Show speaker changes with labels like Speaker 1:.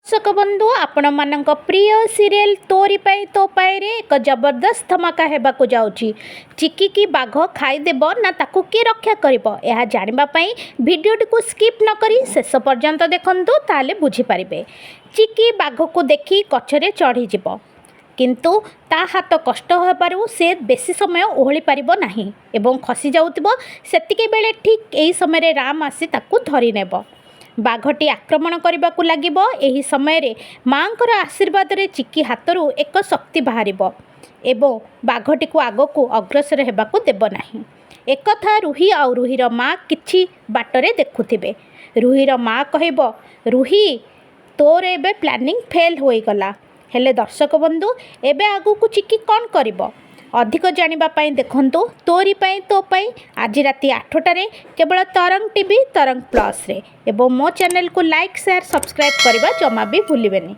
Speaker 1: दर्शक बंधु आपण मानक प्रिय सीरियल तोरी पाई तो पाई रे एक जबरदस्त धमाका हेबाकु जाउची। चिकी की बाघ खाईदेब ना ताकू किए रक्षा करिबो यह जानिबा पई वीडियोटी को स्किप न करी शेष पर्यंत देखंतु ताले बुझी पारिबे। चिकी बाघ को देखी गछरे चढ़ी जिवो किंतु ता हाथ कष्ट होबारु से बेसी समय ओहଳି पारिबो नाही एवं खसी जाउतिबो। सेतिके बेले ठीक एही समय राम आसी ताकू धरि नेबो। बाघटी आक्रमण करने को लगिब। एही समय रे माँकर आशीर्वाद रे चिकी हाथरू एक शक्ति बाहरिबो एवं बाघटी को आग को अग्रसर हेबाकू देब नाही। एकथा रुही आ रुहीर माँ किछि बाटरे देखुथिबे। रुहीर माँ कहब, रुही तोर एबे प्लानिंग फेल होई गला। हेले दर्शक बंधु एबे आगु को चिकी कौन करिबो अधिक जानिबा पाई देखंतु तोरी पाई तो पाई आज राति 8टारे केवल तरंग टीवी तरंग प्लस रे एवं मो चैनल को लाइक शेयर सब्सक्राइब करबा जमा भी भूलिबेनी।